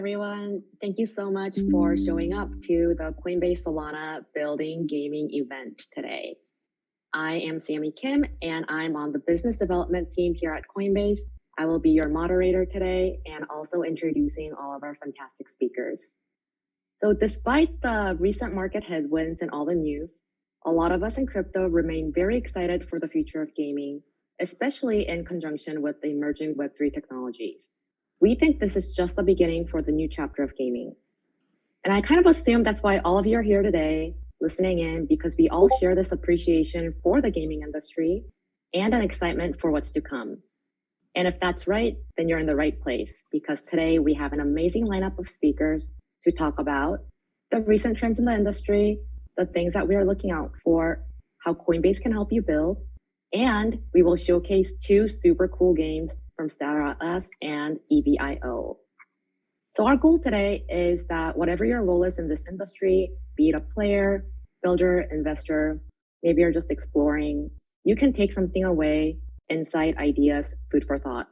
everyone. Thank you so much for showing up to the Coinbase Solana Building Gaming event today. I am Sammy Kim, and I'm on the business development team here at Coinbase. I will be your moderator today and also introducing all of our fantastic speakers. So despite the recent market headwinds and all the news, a lot of us in crypto remain very excited for the future of gaming, especially in conjunction with the emerging Web3 technologies. We think this is just the beginning for the new chapter of gaming. And I kind of assume that's why all of you are here today, listening in, because we all share this appreciation for the gaming industry and an excitement for what's to come. And if that's right, then you're in the right place, because today we have an amazing lineup of speakers to talk about the recent trends in the industry, the things that we are looking out for, how Coinbase can help you build, and we will showcase two super cool games from Star Atlas and EVIO. So our goal today is that whatever your role is in this industry, be it a player, builder, investor, maybe you're just exploring, you can take something away, insight, ideas, food for thought.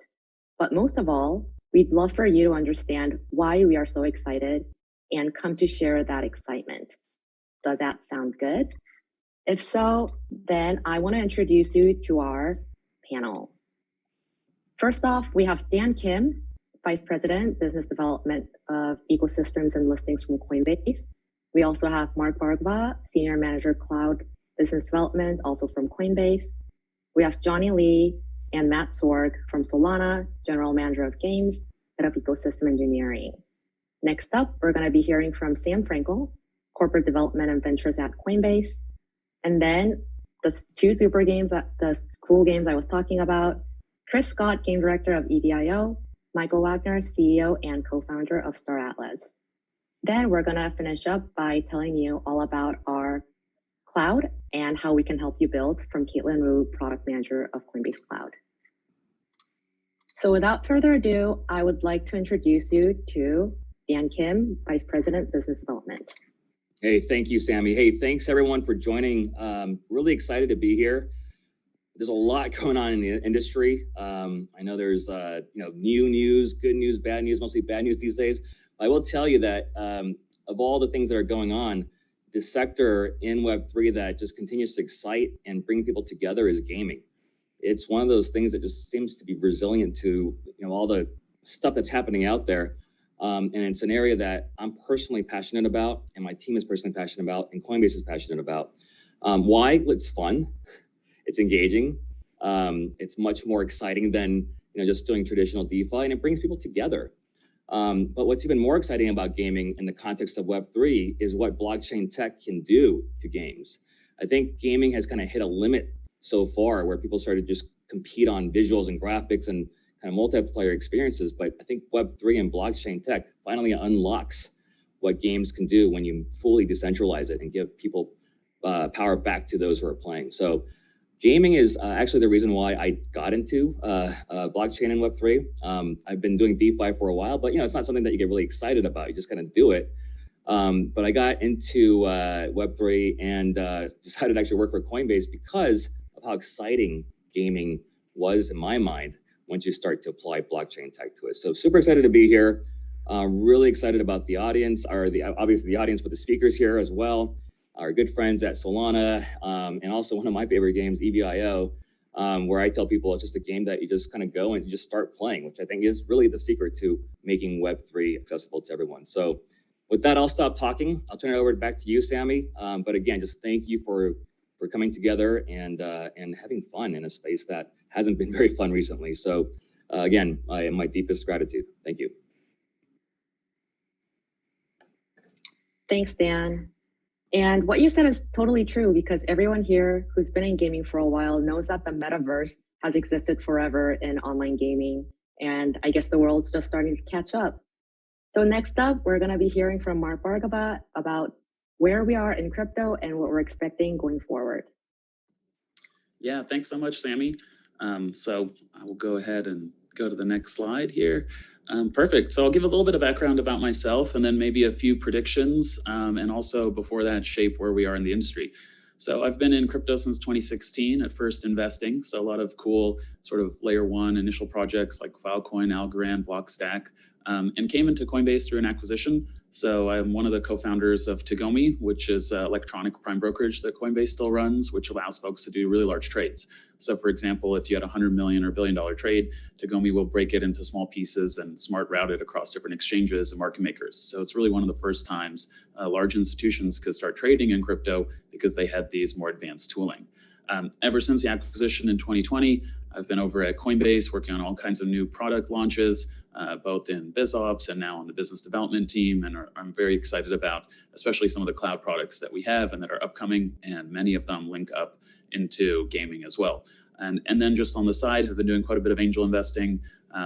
But most of all, we'd love for you to understand why we are so excited and come to share that excitement. Does that sound good? If so, then I want to introduce you to our panel. First off, we have Dan Kim, Vice President, Business Development of Ecosystems and Listings from Coinbase. We also have Mark Bargba, Senior Manager, Cloud Business Development, also from Coinbase. We have Johnny Lee and Matt Sorg from Solana, General Manager of Games, Head of Ecosystem Engineering. Next up, we're going to be hearing from Sam Frankel, Corporate Development and Ventures at Coinbase. And then the two super games, the cool games I was talking about, Chris Scott, Game Director of EVIO, Michael Wagner, CEO and co-founder of Star Atlas. Then we're going to finish up by telling you all about our cloud and how we can help you build from Caitlin Wu, Product Manager of Coinbase Cloud. So without further ado, I would like to introduce you to Dan Kim, Vice President, Business Development. Hey, thank you, Sammy. Hey, thanks everyone for joining. Really excited to be here. There's a lot going on in the industry. I know there's new news, good news, bad news, mostly bad news these days. I will tell you that of all the things that are going on, the sector in Web3 that just continues to excite and bring people together is gaming. It's one of those things that just seems to be resilient to all the stuff that's happening out there. And it's an area that I'm personally passionate about, and my team is personally passionate about, and Coinbase is passionate about. Why? It's fun. It's engaging. It's much more exciting than just doing traditional DeFi, and it brings people together. But what's even more exciting about gaming in the context of Web3 is what blockchain tech can do to games. I think gaming has kind of hit a limit so far where people started to just compete on visuals and graphics and kind of multiplayer experiences. But I think Web3 and blockchain tech finally unlocks what games can do when you fully decentralize it and give people power back to those who are playing. So gaming is actually the reason why I got into blockchain and Web3. I've been doing DeFi for a while, but it's not something that you get really excited about. You just kind of do it. But I got into Web3 and decided to actually work for Coinbase because of how exciting gaming was in my mind once you start to apply blockchain tech to it. So super excited to be here. Really excited about the audience, obviously the audience, but the speakers here as well. Our good friends at Solana, and also one of my favorite games, EVIO, where I tell people it's just a game that you just kind of go and you just start playing, which I think is really the secret to making Web3 accessible to everyone. So with that, I'll stop talking. I'll turn it over back to you, Sammy. But again, just thank you for coming together and having fun in a space that hasn't been very fun recently. So again, my deepest gratitude. Thank you. Thanks, Dan. And what you said is totally true, because everyone here who's been in gaming for a while knows that the metaverse has existed forever in online gaming. And I guess the world's just starting to catch up. So next up, we're going to be hearing from Mark Bargba about where we are in crypto and what we're expecting going forward. Yeah, thanks so much, Sammy. So I will go ahead and go to the next slide here. Perfect. So I'll give a little bit of background about myself and then maybe a few predictions, and also before that, shape where we are in the industry. So I've been in crypto since 2016, at first investing. So a lot of cool sort of layer one initial projects like Filecoin, Algorand, Blockstack. and came into Coinbase through an acquisition. So I'm one of the co-founders of Tagomi, which is an electronic prime brokerage that Coinbase still runs, which allows folks to do really large trades. So for example, if you had a $100 million or $1 billion trade, Tagomi will break it into small pieces and smart route it across different exchanges and market makers. So it's really one of the first times large institutions could start trading in crypto because they had these more advanced tooling. Ever since the acquisition in 2020, I've been over at Coinbase working on all kinds of new product launches, both in BizOps and now on the business development team. And I'm very excited about especially some of the cloud products that we have and that are upcoming, and many of them link up into gaming as well. And then just on the side, have been doing quite a bit of angel investing.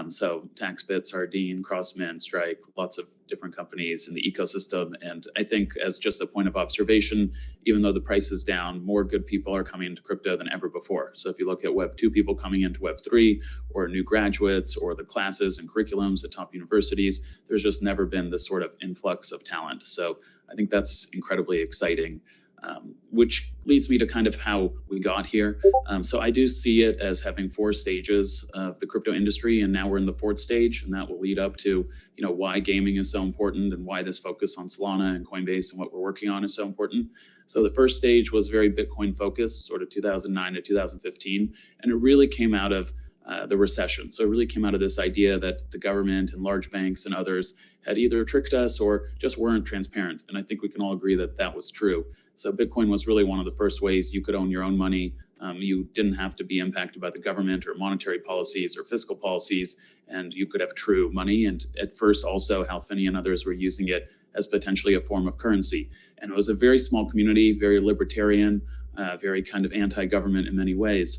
So TaxBit, Sardine, Crossmint, Strike, lots of different companies in the ecosystem. And I think as just a point of observation, even though the price is down, more good people are coming into crypto than ever before. So if you look at Web 2 people coming into Web 3, or new graduates, or the classes and curriculums at top universities, there's just never been this sort of influx of talent. So I think that's incredibly exciting. Which leads me to kind of how we got here. So I do see it as having 4 stages of the crypto industry, and now we're in the 4th stage, and that will lead up to, you know, why gaming is so important and why this focus on Solana and Coinbase and what we're working on is so important. So the first stage was very Bitcoin focused, sort of 2009 to 2015, and it really came out of the recession. So it really came out of this idea that the government and large banks and others had either tricked us or just weren't transparent. And I think we can all agree that that was true. So Bitcoin was really one of the first ways you could own your own money. You didn't have to be impacted by the government or monetary policies or fiscal policies, and you could have true money. And at first also, Hal Finney and others were using it as potentially a form of currency. And it was a very small community, very libertarian, very kind of anti-government in many ways.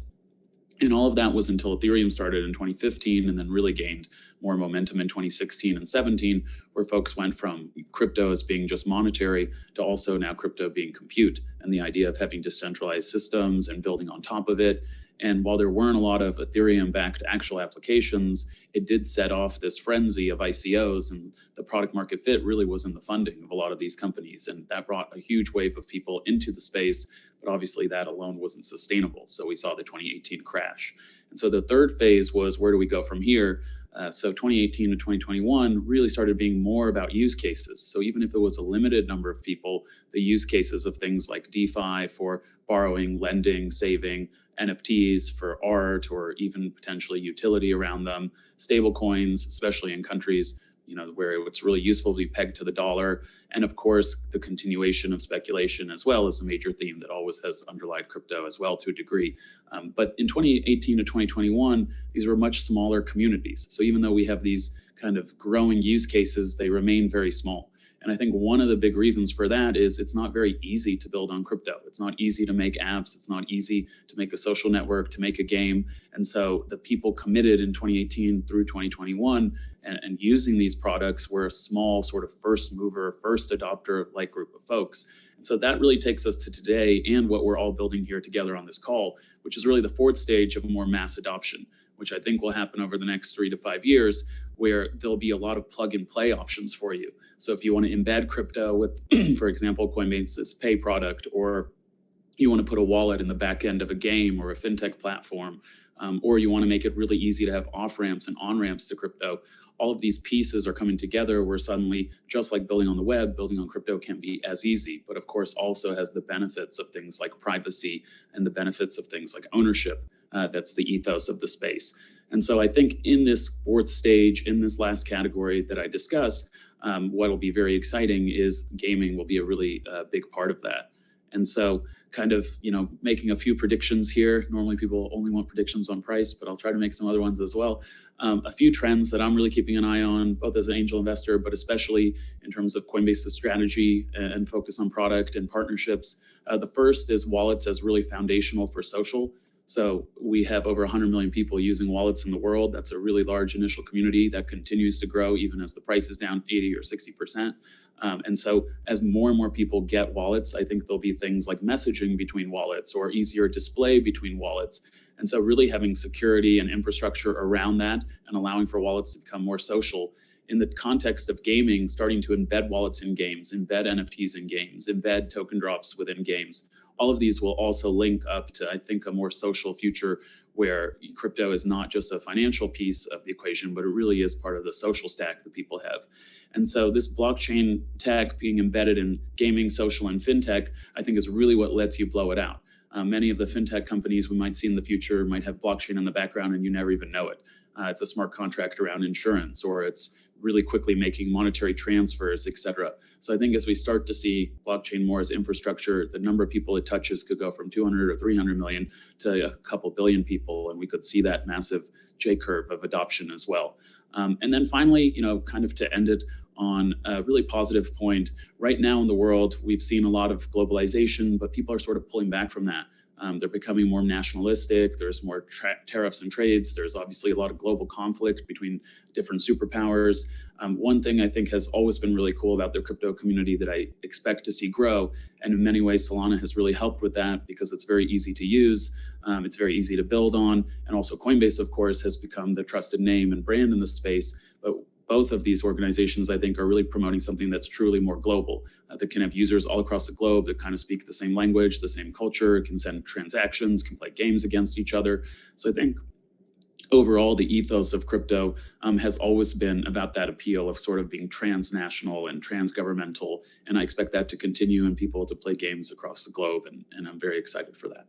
And all of that was until Ethereum started in 2015 and then really gained more momentum in 2016 and 17, where folks went from crypto as being just monetary to also now crypto being compute, and the idea of having decentralized systems and building on top of it. And while there weren't a lot of Ethereum-backed actual applications, it did set off this frenzy of ICOs, and the product market fit really was in the funding of a lot of these companies. And that brought a huge wave of people into the space, but obviously that alone wasn't sustainable. So we saw the 2018 crash. And so the third phase was, where do we go from here? So 2018 to 2021 really started being more about use cases. So even if it was a limited number of people, the use cases of things like DeFi for borrowing, lending, saving, NFTs for art, or even potentially utility around them, stable coins, especially in countries, you know, where it's really useful to be pegged to the dollar. And of course, the continuation of speculation as well is a major theme that always has underlied crypto as well to a degree. But in 2018 to 2021, these were much smaller communities. So even though we have these kind of growing use cases, they remain very small. And I think one of the big reasons for that is it's not very easy to build on crypto. It's not easy to make apps. It's not easy to make a social network, to make a game. And so the people committed in 2018 through 2021 and using these products were a small sort of first mover, first adopter like group of folks. And so that really takes us to today and what we're all building here together on this call, which is really the 4th stage of a more mass adoption, which I think will happen over the next 3 to 5 years, where there'll be a lot of plug and play options for you. So if you want to embed crypto with, for example, Coinbase's pay product, or you want to put a wallet in the back end of a game or a fintech platform, or you want to make it really easy to have off-ramps and on-ramps to crypto, all of these pieces are coming together where suddenly, just like building on the web, building on crypto can't be as easy, but of course also has the benefits of things like privacy and the benefits of things like ownership. That's the ethos of the space. And so I think in this 4th stage, in this last category that I discussed, what will be very exciting is gaming will be a really big part of that. And so kind of, you know, making a few predictions here. Normally people only want predictions on price, but I'll try to make some other ones as well. A few trends that I'm really keeping an eye on, both as an angel investor, but especially in terms of Coinbase's strategy and focus on product and partnerships. The first is wallets as really foundational for social. So we have over 100 million people using wallets in the world. That's a really large initial community that continues to grow even as the price is down 80 or 60%. And so as more and more people get wallets, I think there'll be things like messaging between wallets or easier display between wallets. And so really having security and infrastructure around that and allowing for wallets to become more social. In the context of gaming, starting to embed wallets in games, embed NFTs in games, embed token drops within games. all of these will also link up to, I think, a more social future where crypto is not just a financial piece of the equation, but it really is part of the social stack that people have. And so this blockchain tech being embedded in gaming, social, and fintech, I think is really what lets you blow it out. Many of the fintech companies we might see in the future might have blockchain in the background and you never even know it. It's a smart contract around insurance, or it's really quickly making monetary transfers, et cetera. So I think as we start to see blockchain more as infrastructure, the number of people it touches could go from 200 or 300 million to a couple billion people, and we could see that massive J-curve of adoption as well. And then finally, kind of to end it on a really positive point, right now in the world, we've seen a lot of globalization, but people are sort of pulling back from that. They're becoming more nationalistic. There's more tariffs and trades. There's obviously a lot of global conflict between different superpowers. One thing I think has always been really cool about the crypto community that I expect to see grow, and in many ways Solana has really helped with that because it's very easy to use, it's very easy to build on, and also Coinbase, of course, has become the trusted name and brand in the space. But both of these organizations, I think, are really promoting something that's truly more global, that can have users all across the globe that kind of speak the same language, the same culture, can send transactions, can play games against each other. So I think overall, the ethos of crypto has always been about that appeal of sort of being transnational and transgovernmental. And I expect that to continue and people to play games across the globe. And I'm very excited for that.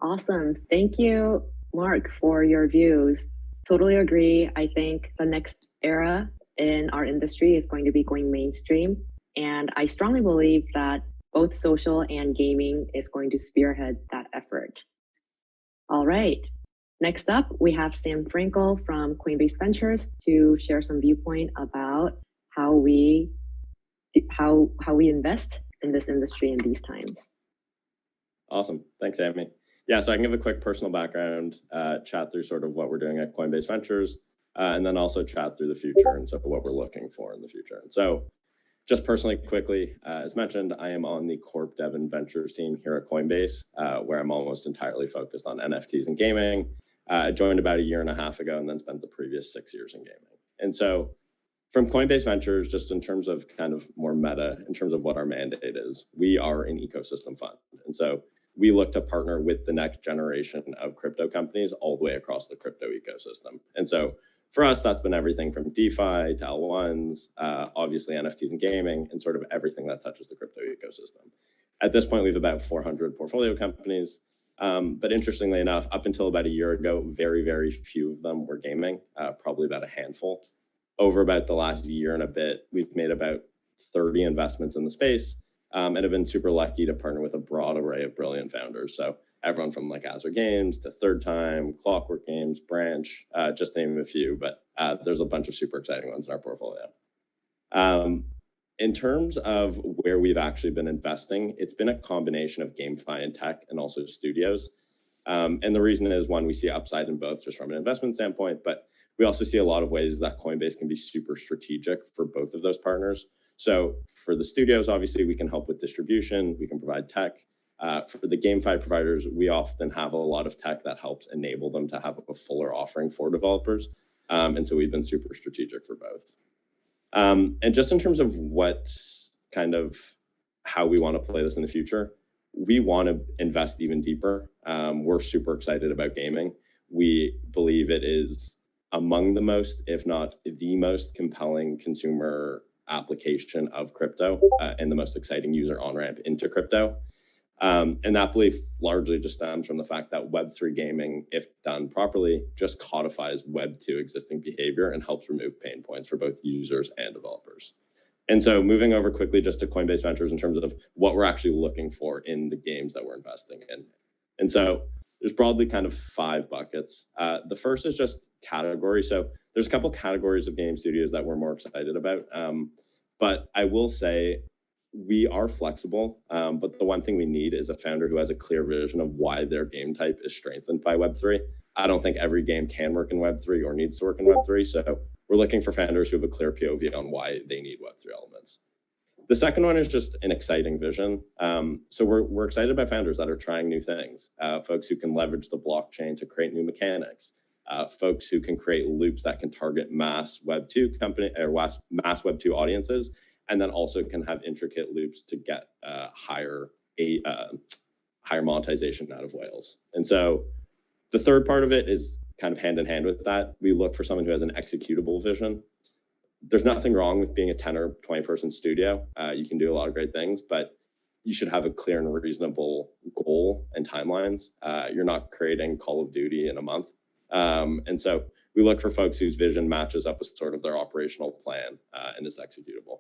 Awesome. Thank you, Mark, for your views. Totally agree. I think the next era in our industry is going to be going mainstream. And I strongly believe that both social and gaming is going to spearhead that effort. All right. Next up, we have Sam Frankel from Coinbase Ventures to share some viewpoint about how we invest in this industry in these times. Awesome. Thanks, Amy. Yeah, so I can give a quick personal background, chat through sort of what we're doing at Coinbase Ventures, and then also chat through the future and so what we're looking for in the future. And so just personally, quickly, as mentioned, I am on the Corp Dev and Ventures team here at Coinbase, where I'm almost entirely focused on NFTs and gaming. I joined about 1.5 years ago and then spent the previous 6 years in gaming. And so from Coinbase Ventures, just in terms of kind of more meta, in terms of what our mandate is, we are an ecosystem fund. And so we look to partner with the next generation of crypto companies all the way across the crypto ecosystem. And so for us, that's been everything from DeFi to L1s, obviously NFTs and gaming, and sort of everything that touches the crypto ecosystem. At this point, we have about 400 portfolio companies. But interestingly enough, up until about 1 year ago, very, very few of them were gaming, probably about a handful. Over about the last year and a bit, we've made about 30 investments in the space, and have been super lucky to partner with a broad array of brilliant founders. So everyone from like Azure Games to Third Time, Clockwork Games, Branch, just to name a few, but there's a bunch of super exciting ones in our portfolio. In terms of where we've actually been investing, it's been a combination of GameFi and tech and also studios. And the reason is, one, we see upside in both just from an investment standpoint, but we also see a lot of ways that Coinbase can be super strategic for both of those partners. So for the studios, obviously, we can help with distribution, we can provide tech. For the GameFi providers, we often have a lot of tech that helps enable them to have a fuller offering for developers. And so we've been super strategic for both. And just in terms of what kind of how we want to play this in the future, we want to invest even deeper. We're super excited about gaming. We believe it is among the most, if not the most compelling consumer application of crypto and the most exciting user on-ramp into crypto. And that belief largely just stems from the fact that Web3 gaming, if done properly, just codifies Web2 existing behavior and helps remove pain points for both users and developers. And so moving over quickly just to Coinbase Ventures in terms of what we're actually looking for in the games that we're investing in. And so there's broadly kind of 5 buckets. The first is just category. So there's a couple categories of game studios that we're more excited about. But I will say we are flexible, but the one thing we need is a founder who has a clear vision of why their game type is strengthened by Web3. I don't think every game can work in Web3 or needs to work in Web3. So we're looking for founders who have a clear POV on why they need Web3 elements. The second one is just an exciting vision. So we're excited about founders that are trying new things, folks who can leverage the blockchain to create new mechanics, folks who can create loops that can target mass Web2 company or mass Web2 audiences and then also can have intricate loops to get higher monetization out of whales. And so the third part of it is kind of hand in hand with that. We look for someone who has an executable vision. There's nothing wrong with being a 10 or 20 person studio. You can do a lot of great things, but you should have a clear and reasonable goal and timelines. You're not creating Call of Duty in a month. And so we look for folks whose vision matches up with sort of their operational plan and is executable.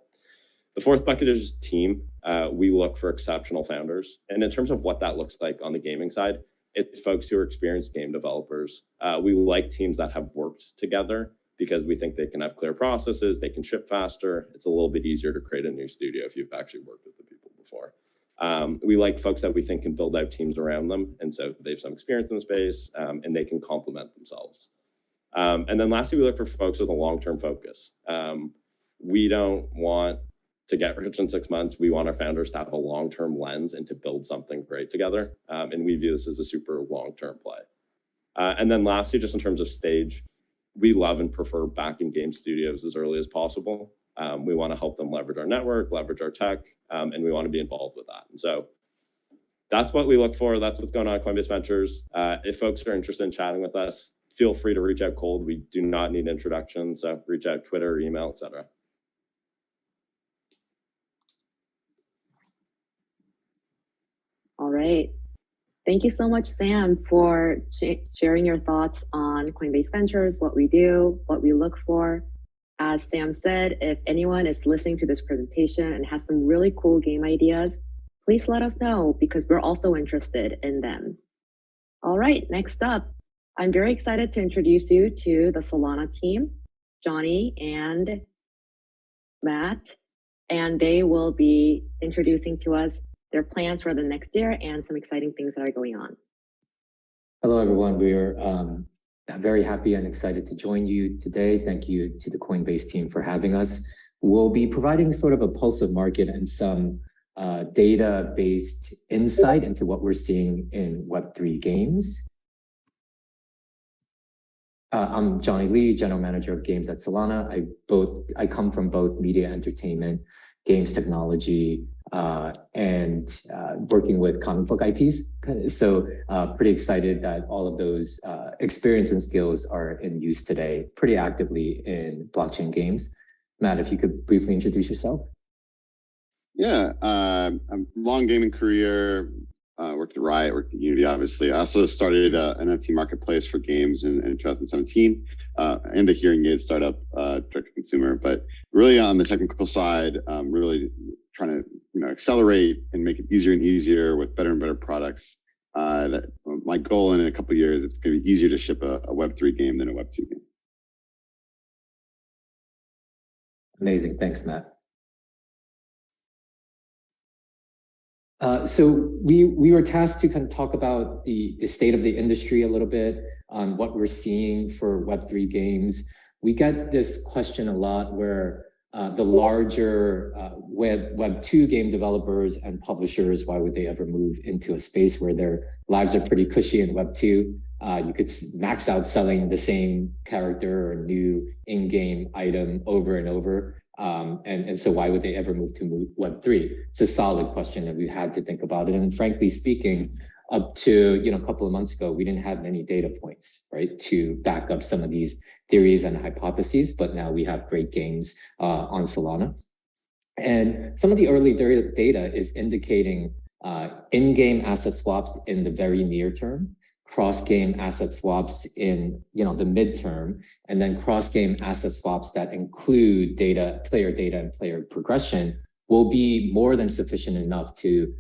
The fourth bucket is team. We look for exceptional founders. And in terms of what that looks like on the gaming side, it's folks who are experienced game developers. We like teams that have worked together because we think they can have clear processes, they can ship faster. It's a little bit easier to create a new studio if you've actually worked with the people before. We like folks that we think can build out teams around them. And so they have some experience in the space and they can complement themselves. And then lastly, we look for folks with a long-term focus. We don't want to get rich in 6 months. We want our founders to have a long-term lens and to build something great together. And we view this as a super long-term play. And then lastly, just in terms of stage, we love and prefer back in game studios as early as possible. We want to help them leverage our network, leverage our tech, and we want to be involved with that. And so that's what we look for. That's what's going on at Coinbase Ventures. If folks are interested in chatting with us, feel free to reach out cold. We do not need introductions, so reach out Twitter, email, etc. All right. Thank you so much, Sam, for sharing your thoughts on Coinbase Ventures, what we do, what we look for. As Sam said, if anyone is listening to this presentation and has some really cool game ideas, please let us know because we're also interested in them. All right, next up, I'm very excited to introduce you to the Solana team, Johnny and Matt, and they will be introducing to us their plans for the next year and some exciting things that are going on. Hello, everyone. We are very happy and excited to join you today. Thank you to the Coinbase team for having us. We'll be providing sort of a pulse of market and some data-based insight into what we're seeing in Web3 games. I'm Johnny Lee, General Manager of Games at Solana. I come from both media entertainment, games technology, and working with comic book IPs. So pretty excited that all of those experience and skills are in use today pretty actively in blockchain games. Matt, if you could briefly introduce yourself. Yeah, I'm long gaming career, worked at Riot, worked at Unity, obviously. I also started an NFT marketplace for games in 2017 and a hearing aid startup, direct to consumer. But really on the technical side, really trying to accelerate and make it easier and easier with better and better products. My goal in a couple of years, it's going to be easier to ship a Web3 game than a Web2 game. Amazing, thanks, Matt. So we were tasked to kind of talk about the state of the industry a little bit, on what we're seeing for Web3 games. We get this question a lot where the larger Web2 game developers and publishers, why would they ever move into a space where their lives are pretty cushy in Web2? You could max out selling the same character or new in-game item over and over. And so why would they ever move to Web3? It's a solid question, and we had to think about it. And frankly speaking, up to a couple of months ago, we didn't have many data points, right, to back up some of these theories and hypotheses. But now we have great games on Solana, and some of the early data is indicating in-game asset swaps in the very near term, cross-game asset swaps in the midterm, and then cross-game asset swaps that include player data and player progression will be more than sufficient enough to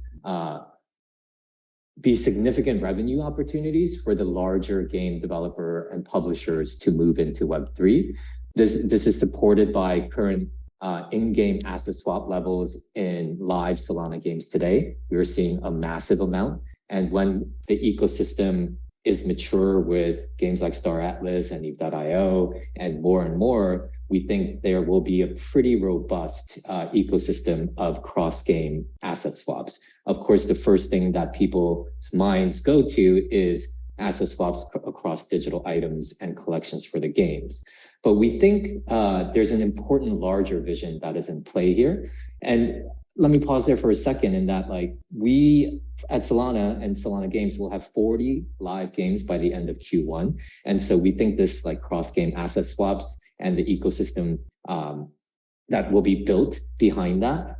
be significant revenue opportunities for the larger game developer and publishers to move into Web3. This is supported by current in-game asset swap levels in live Solana games today. We're seeing a massive amount. And when the ecosystem is mature with games like Star Atlas and Eve.io and more, we think there will be a pretty robust ecosystem of cross-game asset swaps. Of course, the first thing that people's minds go to is asset swaps across digital items and collections for the games. But we think there's an important larger vision that is in play here. And let me pause there for a second in that, like, we at Solana and Solana Games will have 40 live games by the end of Q1. And so we think this like cross-game asset swaps and the ecosystem that will be built behind that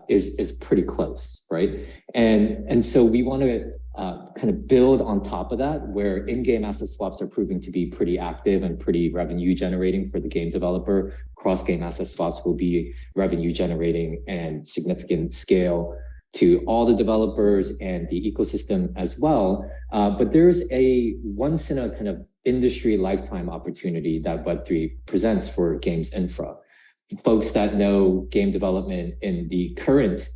is pretty close, right? And so we want to kind of build on top of that, where in-game asset swaps are proving to be pretty active and pretty revenue generating for the game developer. Cross-game asset swaps will be revenue generating and significant scale to all the developers and the ecosystem as well. But there's a once in a kind of industry lifetime opportunity that Web3 presents for games infra. Folks that know game development in the current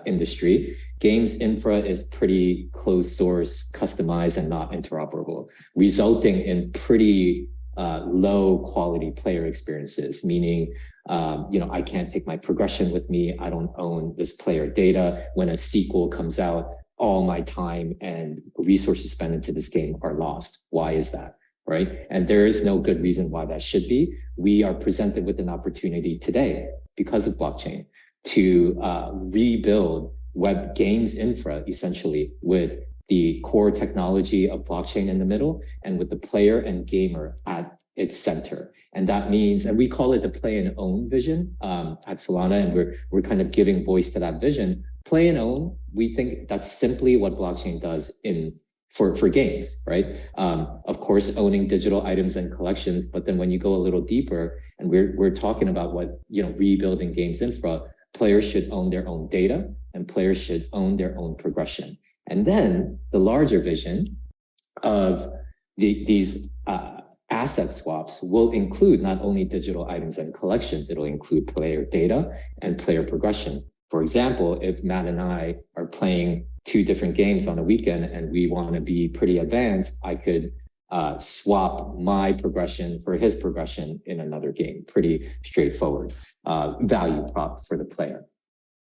industry, games infra is pretty closed source, customized, and not interoperable, resulting in pretty low quality player experiences, meaning I can't take my progression with me. I don't own this player data. When a sequel comes out, all my time and resources spent into this game are lost. Why is that? Right? And there is no good reason why that should be. We are presented with an opportunity today because of blockchain to rebuild web games infra essentially with the core technology of blockchain in the middle and with the player and gamer at its center. And that means, and we call it the play and own vision at Solana, and we're kind of giving voice to that vision. Play and own, we think that's simply what blockchain does for games, right? Of course, owning digital items and collections, but then when you go a little deeper, and we're talking about what, rebuilding games infra, players should own their own data and players should own their own progression. And then the larger vision of these asset swaps will include not only digital items and collections, it'll include player data and player progression. For example, if Matt and I are playing 2 different games on a weekend and we want to be pretty advanced, I could swap my progression for his progression in another game. Pretty straightforward value prop for the player.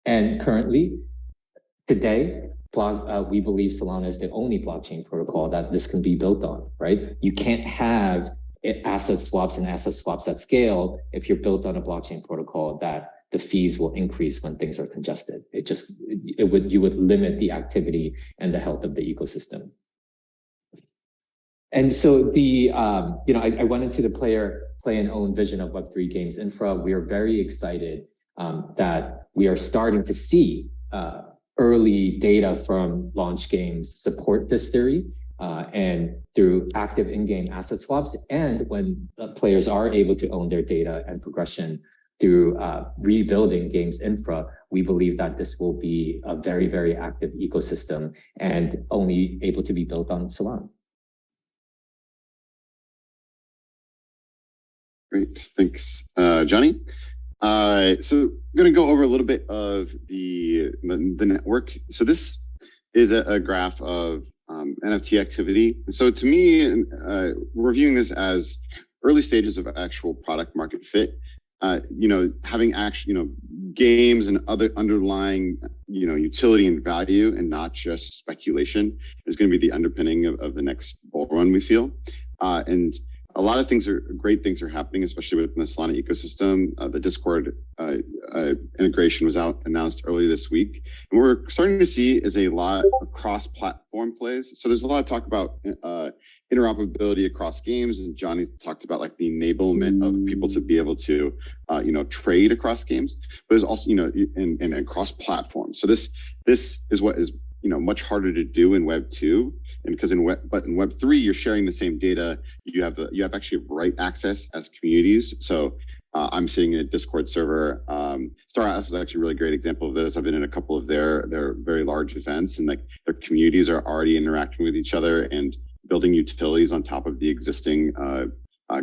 And currently, today, we believe Solana is the only blockchain protocol that this can be built on, right? You can't have asset swaps and asset swaps at scale if you're built on a blockchain protocol that the fees will increase when things are congested. You would limit the activity and the health of the ecosystem. And so I went into the play and own vision of Web3 games infra. We are very excited that we are starting to see early data from launch games support this theory, and through active in-game asset swaps, and when players are able to own their data and progression through rebuilding games infra, we believe that this will be a very, very active ecosystem and only able to be built on Solana. Great, thanks, Johnny. So I'm going to go over a little bit of the network. So this is a graph of NFT activity. So to me, we're viewing this as early stages of actual product market fit. Having games and other underlying, utility and value, and not just speculation, is going to be the underpinning of the next bull run, we feel. And a lot of great things are happening, especially within the Solana ecosystem. The Discord integration was announced earlier this week. And what we're starting to see is a lot of cross-platform plays. So there's a lot of talk about interoperability across games, and Johnny talked about like the enablement of people to be able to, trade across games. But there's also, and across platforms. So this is what is, much harder to do in Web 2. And because in Web 3, you're sharing the same data. You have actually right access as communities. So I'm sitting in a Discord server. Star Atlas is actually a really great example of this. I've been in a couple of their very large events, and like their communities are already interacting with each other and building utilities on top of the existing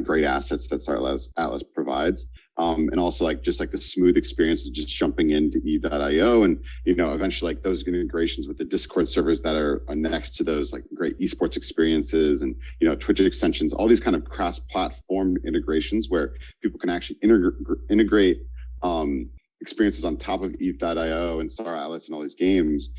great assets that Star Atlas provides. And also just the smooth experience of just jumping into E.io, and eventually those integrations with the Discord servers that are next to those great esports experiences, and Twitch extensions, all these kind of cross-platform integrations where people can actually integrate experiences on top of Eve.io and Star Atlas and all these games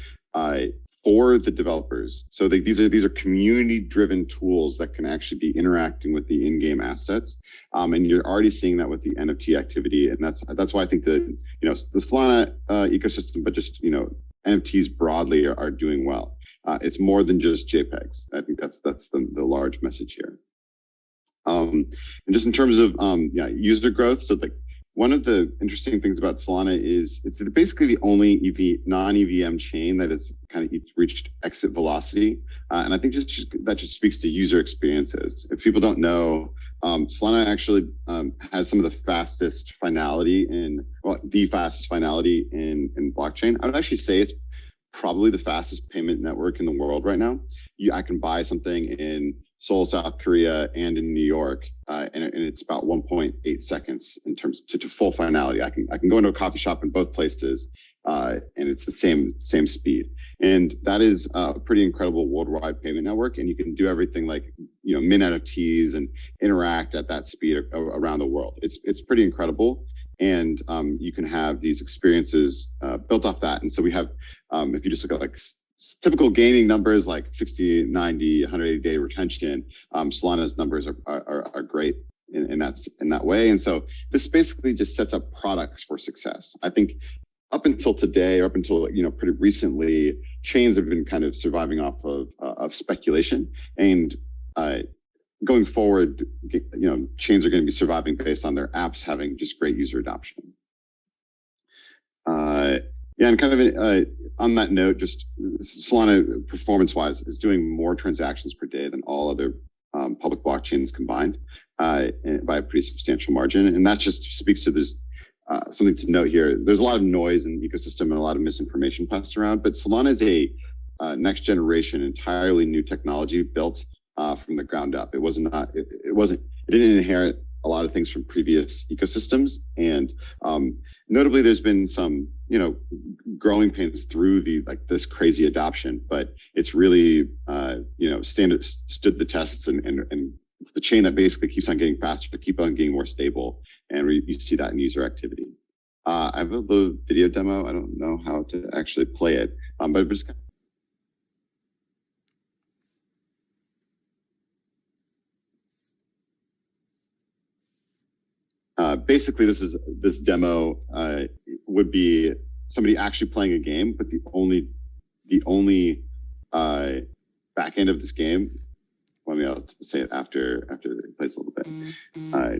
for the developers. So these are community-driven tools that can actually be interacting with the in-game assets, and you're already seeing that with the NFT activity, and that's why I think that the Solana ecosystem, but just NFTs broadly are doing well. It's more than just JPEGs. I think that's the large message here. And just in terms of user growth, so one of the interesting things about Solana is it's basically the only non-EVM chain that has kind of reached exit velocity. And I think that just speaks to user experiences. If people don't know, Solana actually has some of the fastest finality the fastest finality in blockchain. I would actually say it's probably the fastest payment network in the world right now. I can buy something in Seoul, South Korea, and in New York, and it's about 1.8 seconds in terms to full finality. I can go into a coffee shop in both places, and it's the same speed. And that is a pretty incredible worldwide payment network. And you can do everything like mint NFTs and interact at that speed around the world. It's pretty incredible. And you can have these experiences built off that. And so we have, if you just look at typical gaming numbers like 60, 90, 180-day retention, Solana's numbers are great in that way. And so this basically just sets up products for success. I think up until today, or up until pretty recently, chains have been kind of surviving off of speculation, and going forward, chains are going to be surviving based on their apps having just great user adoption. And kind of on that note, just Solana performance-wise is doing more transactions per day than all other public blockchains combined by a pretty substantial margin. And that just speaks to this something to note here. There's a lot of noise in the ecosystem and a lot of misinformation passed around, but Solana is a next generation, entirely new technology built from the ground up. It didn't inherit a lot of things from previous ecosystems, and notably there's been some growing pains through this crazy adoption, but it's really stood the tests, and it's the chain that basically keeps on getting faster to keep on getting more stable, and you see that in user activity. I have a little video demo. I don't know how to actually play it, but just basically, this demo would be somebody actually playing a game, but the only back end of this game. Let me say it after it plays a little bit.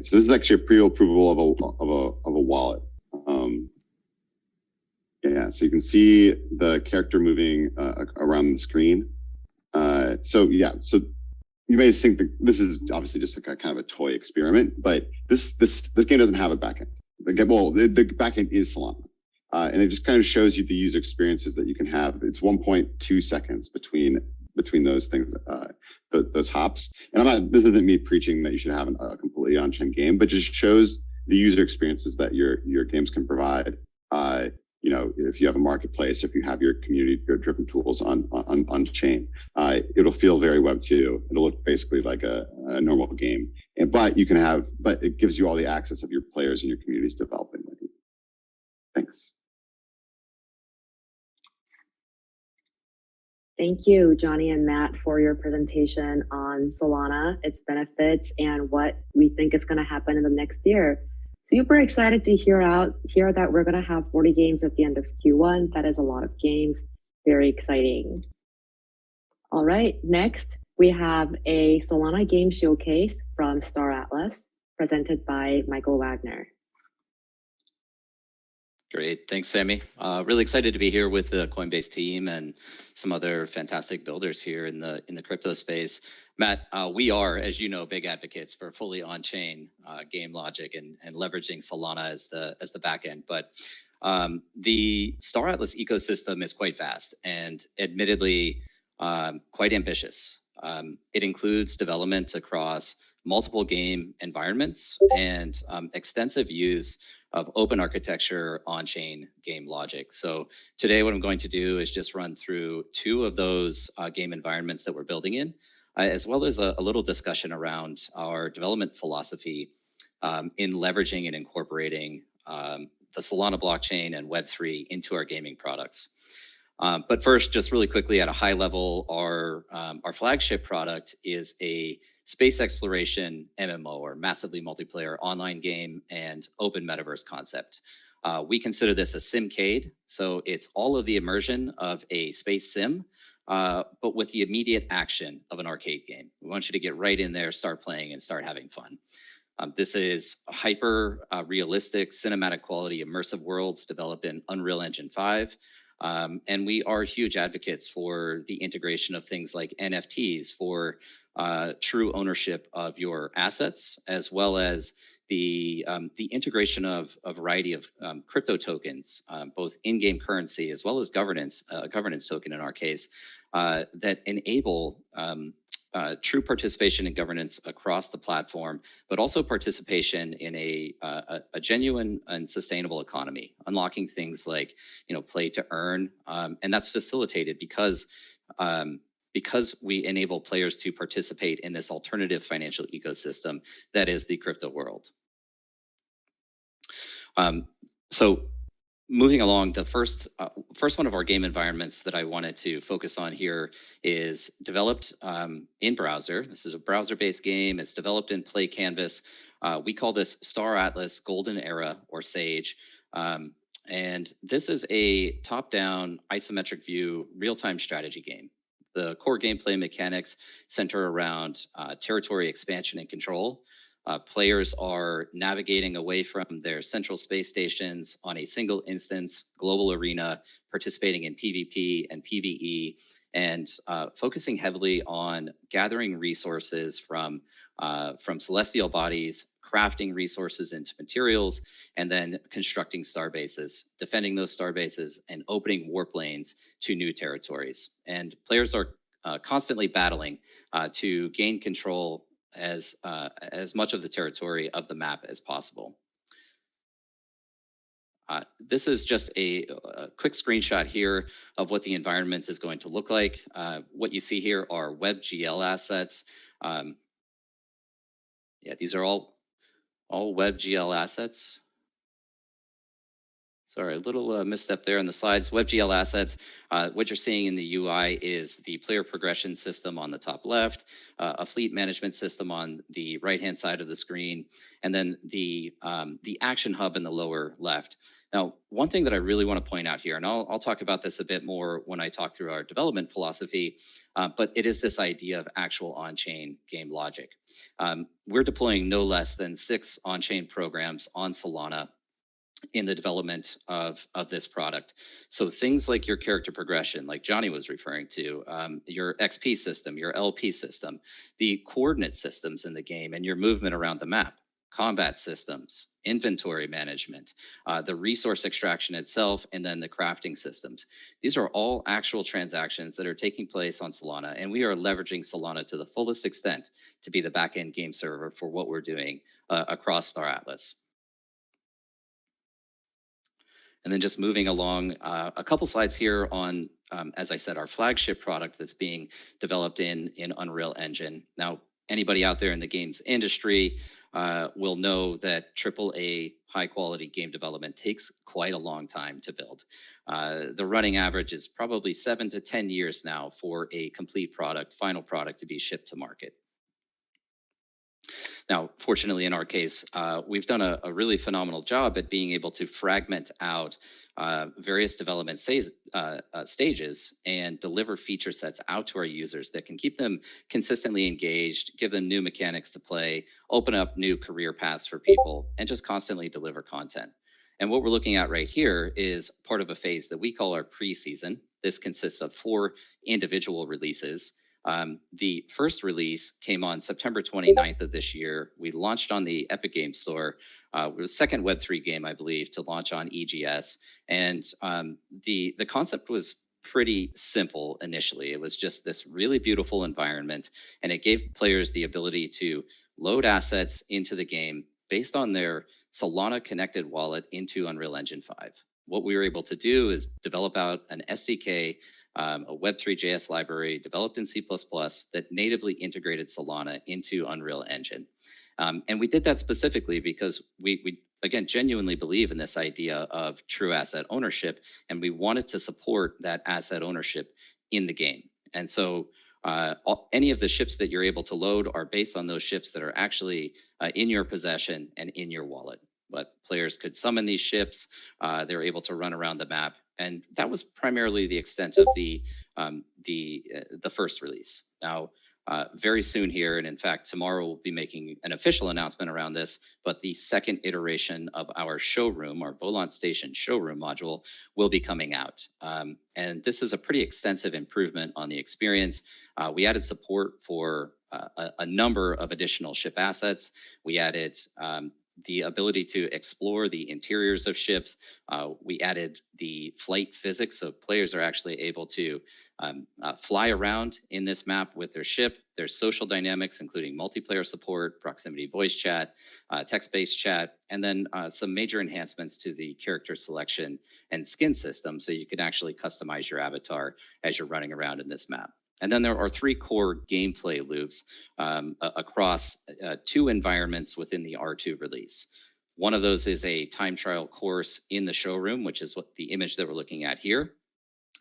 So this is actually a pre-approval of a wallet. So you can see the character moving around the screen. So you may think that this is obviously just like a kind of a toy experiment, but this game doesn't have a backend. The backend is Solana, and it just kind of shows you the user experiences that you can have. It's 1.2 seconds between those things, those hops. And this isn't me preaching that you should have a completely on-chain game, but just shows the user experiences that your games can provide. If you have a marketplace, if you have your community-driven tools on chain, it'll feel very Web2. It'll look basically like a normal game, but it gives you all the access of your players and your communities developing. Thanks. Thank you, Johnny and Matt, for your presentation on Solana, its benefits, and what we think is going to happen in the next year. Super excited to hear that we're going to have 40 games at the end of Q1. That is a lot of games. Very exciting. All right, next we have a Solana game showcase from Star Atlas, presented by Michael Wagner. Great, thanks, Sammy. Really excited to be here with the Coinbase team and some other fantastic builders here in the crypto space. Matt, we are, as you know, big advocates for fully on-chain game logic and leveraging Solana as the backend. But the Star Atlas ecosystem is quite vast and admittedly quite ambitious. It includes development across multiple game environments and extensive use of open architecture on-chain game logic. So today what I'm going to do is just run through two of those game environments that we're building in, as well as a little discussion around our development philosophy in leveraging and incorporating the Solana blockchain and Web3 into our gaming products. But first, just really quickly at a high level, our flagship product is a space exploration MMO, or massively multiplayer online game and open metaverse concept. We consider this a simcade, so it's all of the immersion of a space sim, but with the immediate action of an arcade game. We want you to get right in there, start playing, and start having fun. This is hyper realistic, cinematic quality, immersive worlds developed in Unreal Engine 5. And we are huge advocates for the integration of things like NFTs for true ownership of your assets, as well as the integration of a variety of crypto tokens, both in-game currency as well as governance token in our case, that enable true participation and governance across the platform, but also participation in a genuine and sustainable economy, unlocking things like play to earn, and that's facilitated because we enable players to participate in this alternative financial ecosystem that is the crypto world. So moving along, the first one of our game environments that I wanted to focus on here is developed in browser. This is a browser-based game. It's developed in Play Canvas. We call this Star Atlas Golden Era, or SAGE. And this is a top-down isometric view real-time strategy game. The core gameplay mechanics center around territory expansion and control. Players are navigating away from their central space stations on a single instance global arena, participating in PvP and PvE, and focusing heavily on gathering resources from celestial bodies, crafting resources into materials, and then constructing star bases, defending those star bases, and opening warp lanes to new territories. And players are constantly battling to gain control as much of the territory of the map as possible. This is just a quick screenshot here of what the environment is going to look like. What you see here are WebGL assets. Yeah, these are all WebGL assets. Sorry, a little misstep there in the slides. WebGL assets, what you're seeing in the UI is the player progression system on the top left, a fleet management system on the right-hand side of the screen, and then the action hub in the lower left. Now, one thing that I really want to point out here, and I'll talk about this a bit more when I talk through our development philosophy, but it is this idea of actual on-chain game logic. We're deploying no less than 6 on-chain programs on Solana in the development of this product. So things like your character progression, like Johnny was referring to, your XP system, your LP system, the coordinate systems in the game, and your movement around the map, combat systems, inventory management, the resource extraction itself, and then the crafting systems. These are all actual transactions that are taking place on Solana, and we are leveraging Solana to the fullest extent to be the backend game server for what we're doing across Star Atlas. And then just moving along, a couple slides here on, as I said, our flagship product that's being developed in Unreal Engine. Now, anybody out there in the games industry will know that AAA high-quality game development takes quite a long time to build. The running average is probably 7 to 10 years now for a complete product, final product to be shipped to market. Now, fortunately, in our case, we've done a really phenomenal job at being able to fragment out various development stages and deliver feature sets out to our users that can keep them consistently engaged, give them new mechanics to play, open up new career paths for people, and just constantly deliver content. And what we're looking at right here is part of a phase that we call our pre-season. This consists of 4 individual releases. The first release came on September 29th of this year. We launched on the Epic Games Store. It was the second Web3 game, I believe, to launch on EGS. And the concept was pretty simple initially. It was just this really beautiful environment, and it gave players the ability to load assets into the game based on their Solana connected wallet into Unreal Engine 5. What we were able to do is develop out an SDK, a Web3.js library developed in C++ that natively integrated Solana into Unreal Engine. And we did that specifically because we again, genuinely believe in this idea of true asset ownership, and we wanted to support that asset ownership in the game. And so any of the ships that you're able to load are based on those ships that are actually in your possession and in your wallet. But players could summon these ships, they're able to run around the map, and that was primarily the extent of the first release. Now, very soon here, and in fact, tomorrow we'll be making an official announcement around this, but the second iteration of our showroom, our Volant Station showroom module, will be coming out. And this is a pretty extensive improvement on the experience. We added support for a number of additional ship assets. We added the ability to explore the interiors of ships. We added the flight physics, so players are actually able to fly around in this map with their ship. There's social dynamics, including multiplayer support, proximity voice chat, text-based chat, and then some major enhancements to the character selection and skin system, so you can actually customize your avatar as you're running around in this map. And then there are 3 core gameplay loops across 2 environments within the R2 release. One of those is a time trial course in the showroom, which is what the image that we're looking at here.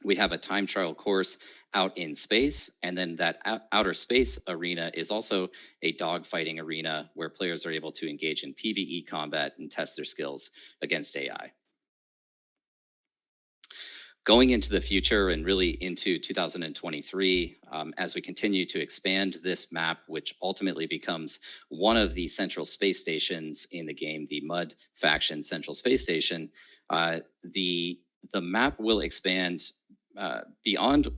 We have a time trial course out in space, and then that outer space arena is also a dogfighting arena where players are able to engage in PvE combat and test their skills against AI. Going into the future and really into 2023, as we continue to expand this map, which ultimately becomes one of the central space stations in the game, the MUD faction central space station, the map will expand beyond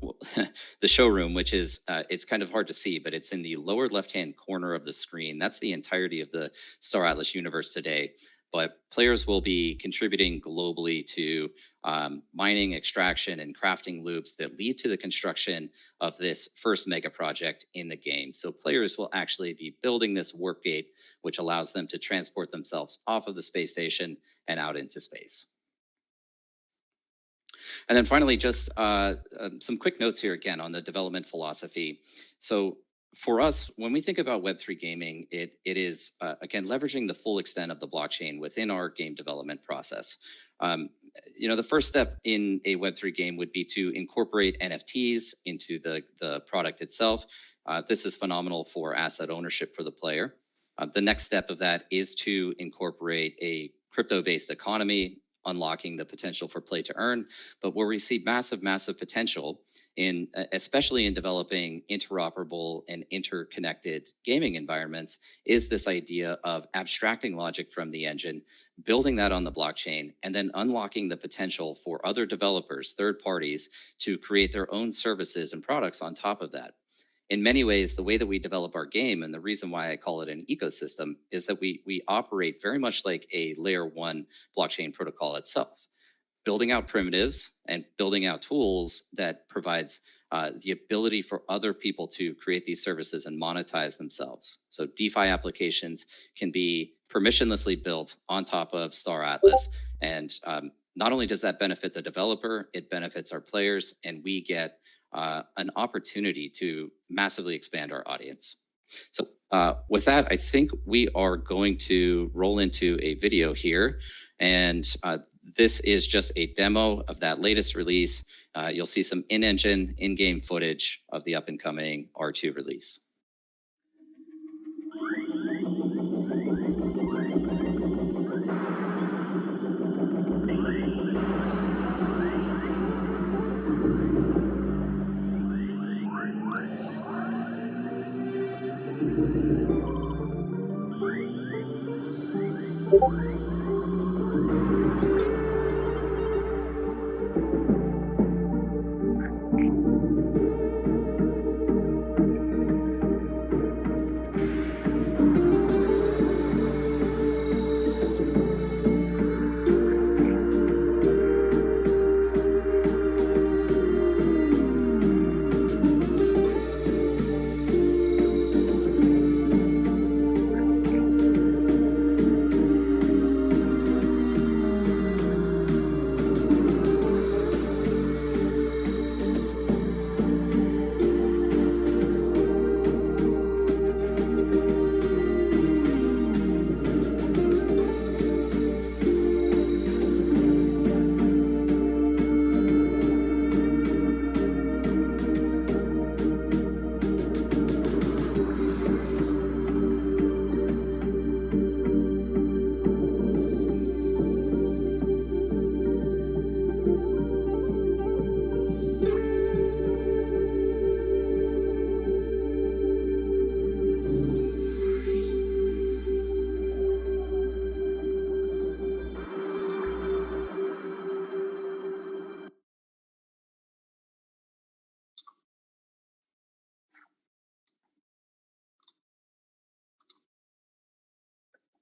the showroom, which is, it's kind of hard to see, but it's in the lower left-hand corner of the screen. That's the entirety of the Star Atlas universe today. But players will be contributing globally to mining, extraction, and crafting loops that lead to the construction of this first mega project in the game. So players will actually be building this warp gate, which allows them to transport themselves off of the space station and out into space. And then finally, just some quick notes here again on the development philosophy. So for us, when we think about Web3 gaming, it is, again, leveraging the full extent of the blockchain within our game development process. The first step in a Web3 game would be to incorporate NFTs into the product itself. This is phenomenal for asset ownership for the player. The next step of that is to incorporate a crypto-based economy, unlocking the potential for play to earn. But where we see massive, massive potential especially in developing interoperable and interconnected gaming environments, is this idea of abstracting logic from the engine, building that on the blockchain, and then unlocking the potential for other developers, third parties, to create their own services and products on top of that. In many ways, the way that we develop our game, and the reason why I call it an ecosystem, is that we operate very much like a layer 1 blockchain protocol itself, building out primitives and building out tools that provides the ability for other people to create these services and monetize themselves. So DeFi applications can be permissionlessly built on top of Star Atlas. And not only does that benefit the developer, it benefits our players, and we get an opportunity to massively expand our audience. So with that, I think we are going to roll into a video here. And this is just a demo of that latest release. You'll see some in-engine, in-game footage of the up-and-coming R2 release.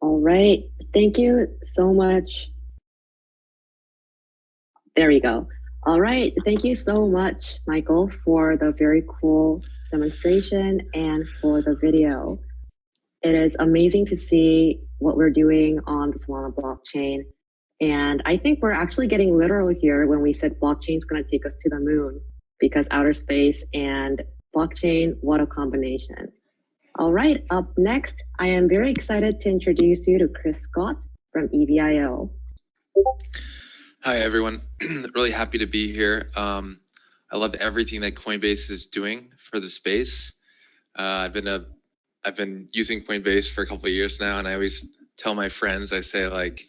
All right. Thank you so much. There we go. All right. Thank you so much, Michael, for the very cool demonstration and for the video. It is amazing to see what we're doing on the Solana blockchain. And I think we're actually getting literal here when we said blockchain is going to take us to the moon, because outer space and blockchain, what a combination. All right, up next, I am very excited to introduce you to Chris Scott from EVIO. Hi, everyone. Really happy to be here. I love everything that Coinbase is doing for the space. I've been using Coinbase for a couple of years now, and I always tell my friends, I say, like,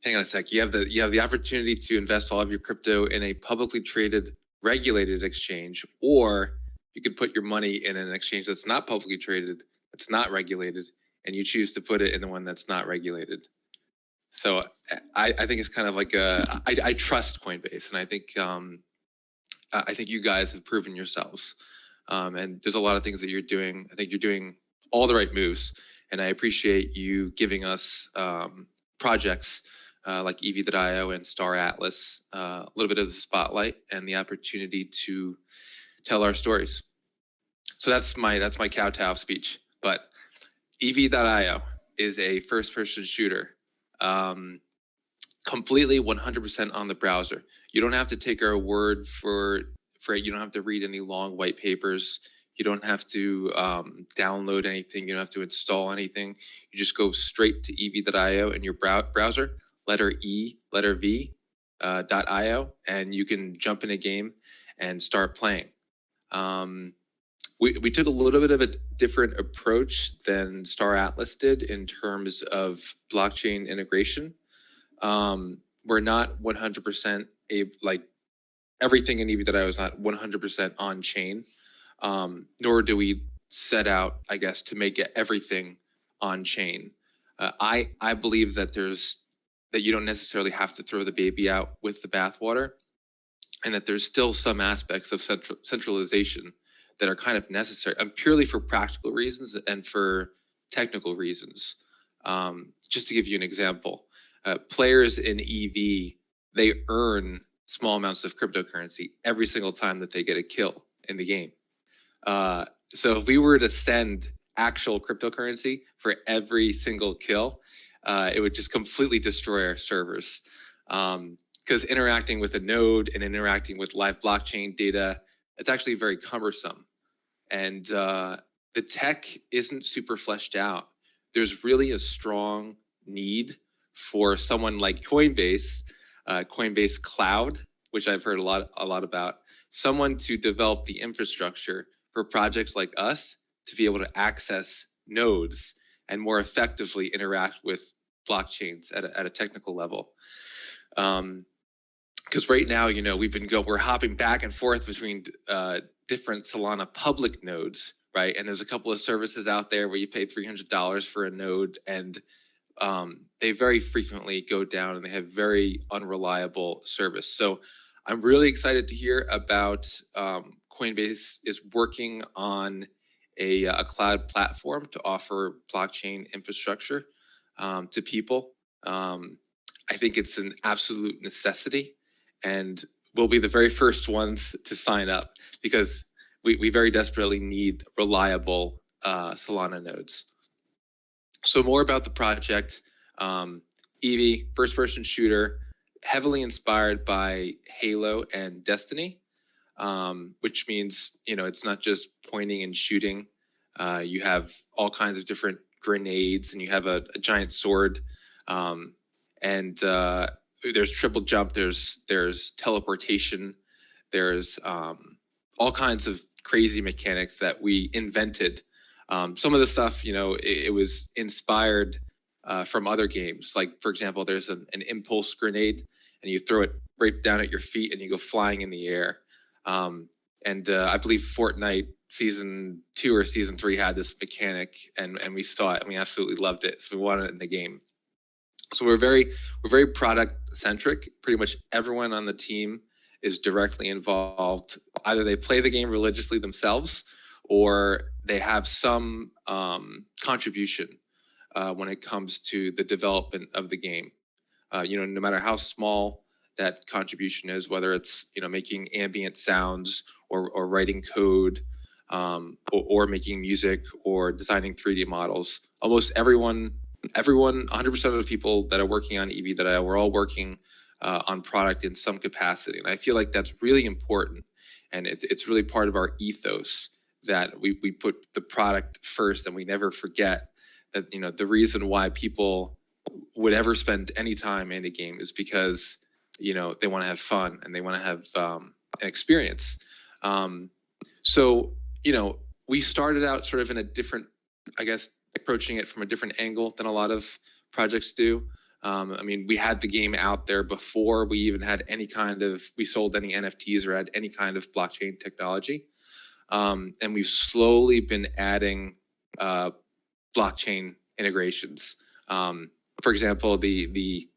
hang on a sec, you have the opportunity to invest all of your crypto in a publicly traded, regulated exchange, or you could put your money in an exchange that's not publicly traded, that's not regulated, and you choose to put it in the one that's not regulated. So I think it's kind of like I trust Coinbase, and I think you guys have proven yourselves. And there's a lot of things that you're doing. I think you're doing all the right moves, and I appreciate you giving us projects like EV.io and Star Atlas a little bit of the spotlight and the opportunity to tell our stories. So that's my kowtow speech. But EV.io is a first-person shooter, completely 100% on the browser. You don't have to take our word for it. You don't have to read any long white papers. You don't have to download anything. You don't have to install anything. You just go straight to EV.io in your browser, letter E, letter V, .io, and you can jump in a game and start playing. We took a little bit of a different approach than Star Atlas did in terms of blockchain integration. We're not 100% everything in EV.io is not 100% on chain, nor do we set out, I guess, to make everything on chain. I believe that you don't necessarily have to throw the baby out with the bathwater, and that there's still some aspects of centralization that are kind of necessary, purely for practical reasons and for technical reasons. Just to give you an example, players in EV, they earn small amounts of cryptocurrency every single time that they get a kill in the game. So if we were to send actual cryptocurrency for every single kill, it would just completely destroy our servers. Because interacting with a node and interacting with live blockchain data, it's actually very cumbersome. And the tech isn't super fleshed out. There's really a strong need for someone like Coinbase, Coinbase Cloud, which I've heard a lot about, someone to develop the infrastructure for projects like us to be able to access nodes and more effectively interact with blockchains at a technical level. Because right now, we're hopping back and forth between different Solana public nodes, right? And there's a couple of services out there where you pay $300 for a node, and they very frequently go down and they have very unreliable service. So I'm really excited to hear about Coinbase is working on a cloud platform to offer blockchain infrastructure to people. I think it's an absolute necessity, and we'll be the very first ones to sign up because we very desperately need reliable Solana nodes. So more about the project. EV, first-person shooter, heavily inspired by Halo and Destiny, which means, it's not just pointing and shooting. You have all kinds of different grenades, and you have a giant sword. And there's triple jump, there's teleportation, there's all kinds of crazy mechanics that we invented. Some of the stuff, it was inspired from other games. Like, for example, there's an impulse grenade, and you throw it right down at your feet, and you go flying in the air. And I believe Fortnite Season 2 or Season 3 had this mechanic, and we saw it, and we absolutely loved it. So we wanted it in the game. So we're very product centric. Pretty much everyone on the team is directly involved. Either they play the game religiously themselves, or they have some contribution when it comes to the development of the game. No matter how small that contribution is, whether it's making ambient sounds or writing code, or making music or designing 3D models. Almost everyone, 100% of the people that are working on EV.io, we're all working on product in some capacity. And I feel like that's really important. And it's really part of our ethos that we put the product first and we never forget that, the reason why people would ever spend any time in a game is because, they want to have fun and they want to have an experience. So, we started out sort of in a different, I guess, approaching it from a different angle than a lot of projects do. We had the game out there before we even had we sold any NFTs or had any kind of blockchain technology. And we've slowly been adding blockchain integrations. For example, the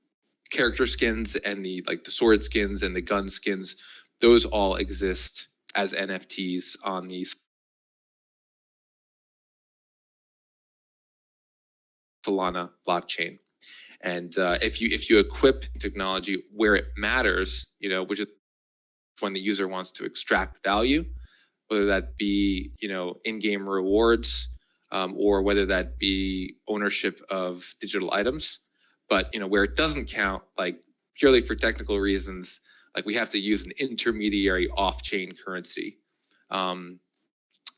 character skins and the sword skins and the gun skins, those all exist as NFTs on the Solana blockchain. And if you equip technology where it matters, which is when the user wants to extract value, whether that be in-game rewards, or whether that be ownership of digital items, but where it doesn't count, purely for technical reasons, we have to use an intermediary off-chain currency. And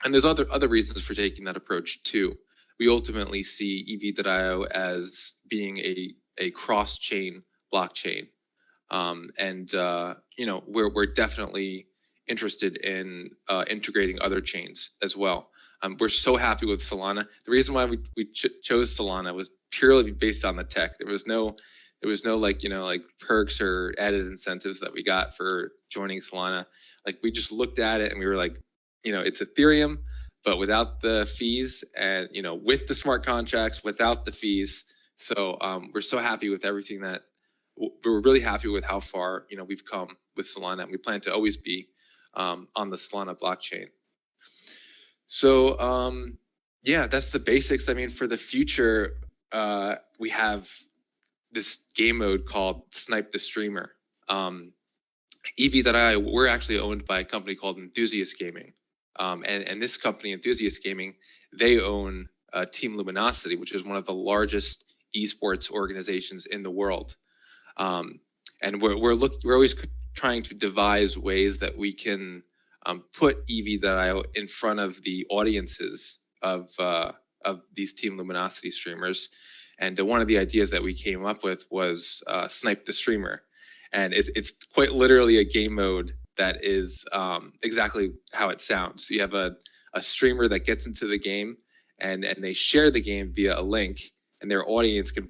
there's other reasons for taking that approach too. We ultimately see EV.io as being a cross-chain blockchain. We're definitely interested in integrating other chains as well. We're so happy with Solana. The reason why we chose Solana was purely based on the tech. There was no perks or added incentives that we got for joining Solana. We just looked at it and we were like, it's Ethereum, but without the fees, and with the smart contracts, without the fees. So we're so happy with everything we're really happy with how far we've come with Solana, and we plan to always be on the Solana blockchain. So that's the basics. For the future, we have this game mode called Snipe the Streamer. EV.io, we're actually owned by a company called Enthusiast Gaming. And this company, Enthusiast Gaming, they own Team Luminosity, which is one of the largest esports organizations in the world. And we're always trying to devise ways that we can put EV.io in front of the audiences of these Team Luminosity streamers. And one of the ideas that we came up with was Snipe the Streamer. And it's quite literally a game mode that is exactly how it sounds. You have a streamer that gets into the game and they share the game via a link, and their audience can